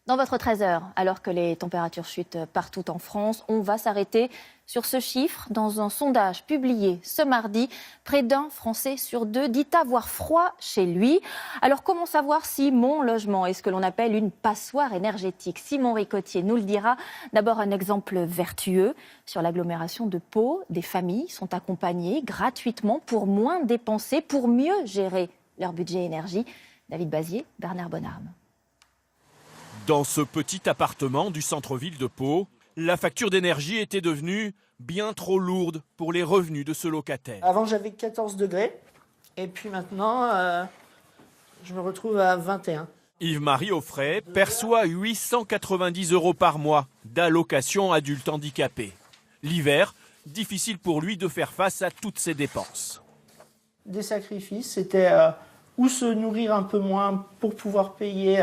Dans votre 13h, alors que les températures chutent partout en France, on va s'arrêter sur ce chiffre. Dans un sondage publié ce mardi, près d'un Français sur deux dit avoir froid chez lui. Alors comment savoir si mon logement est ce que l'on appelle une passoire énergétique? Simon Ricotier nous le dira. D'abord un exemple vertueux. Sur l'agglomération de Pau, des familles sont accompagnées gratuitement pour moins dépenser, pour mieux gérer leur budget énergie. David Bazier, Bernard Bonarme. Dans ce petit appartement du centre-ville de Pau, la facture d'énergie était devenue bien trop lourde pour les revenus de ce locataire. Avant, j'avais 14 degrés et puis maintenant, je me retrouve à 21. Yves-Marie Offray perçoit 890 € par mois d'allocation adulte handicapé. L'hiver, difficile pour lui de faire face à toutes ces dépenses. Des sacrifices, c'était ou se nourrir un peu moins pour pouvoir payer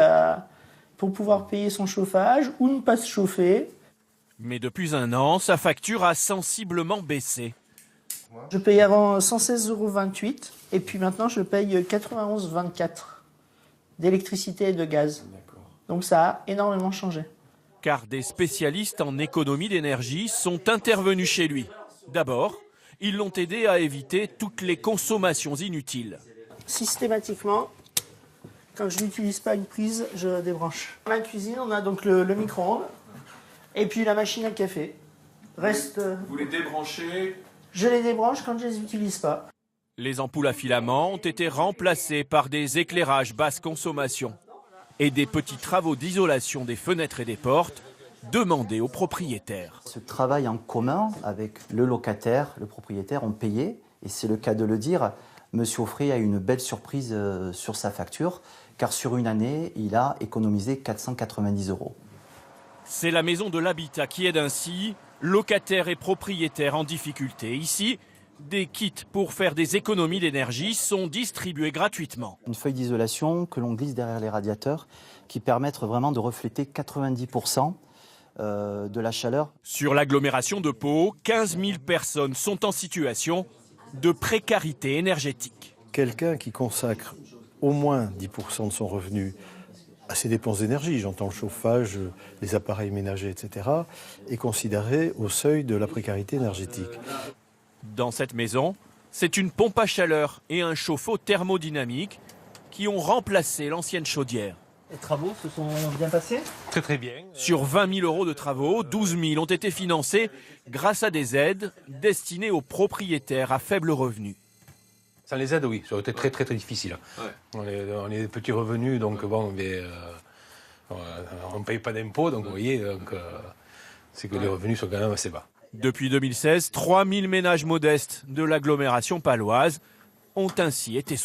son chauffage ou ne pas se chauffer. Mais depuis un an, sa facture a sensiblement baissé. Je payais avant 116,28 € et puis maintenant je paye 91,24 € d'électricité et de gaz. Donc ça a énormément changé. Car des spécialistes en économie d'énergie sont intervenus chez lui. D'abord, ils l'ont aidé à éviter toutes les consommations inutiles. Systématiquement, quand je n'utilise pas une prise, je débranche. Dans la cuisine, on a donc le micro-ondes et puis la machine à café. Vous les débranchez? Je les débranche quand je ne les utilise pas. Les ampoules à filaments ont été remplacées par des éclairages basse consommation et des petits travaux d'isolation des fenêtres et des portes demandés aux propriétaires. Ce travail en commun avec le locataire, le propriétaire ont payé, et c'est le cas de le dire. Monsieur Offray a une belle surprise sur sa facture, car sur une année, il a économisé 490 €. C'est la maison de l'habitat qui aide ainsi locataires et propriétaires en difficulté. Ici, des kits pour faire des économies d'énergie sont distribués gratuitement. Une feuille d'isolation que l'on glisse derrière les radiateurs qui permettent vraiment de refléter 90% de la chaleur. Sur l'agglomération de Pau, 15 000 personnes sont en situation de précarité énergétique. Quelqu'un qui consacre au moins 10% de son revenu à ses dépenses d'énergie, j'entends le chauffage, les appareils ménagers, etc., est considéré au seuil de la précarité énergétique. Dans cette maison, c'est une pompe à chaleur et un chauffe-eau thermodynamique qui ont remplacé l'ancienne chaudière. Les travaux se sont bien passés? Très bien. Sur 20 000 € de travaux, 12 000 ont été financés grâce à des aides destinées aux propriétaires à faible revenu. Sans les aides, oui, ça aurait été très difficile. Ouais. On est des petits revenus, donc bon, on ne paye pas d'impôts, donc vous voyez, c'est que les revenus sont quand même assez bas. Depuis 2016, 3 000 ménages modestes de l'agglomération paloise ont ainsi été soutenus.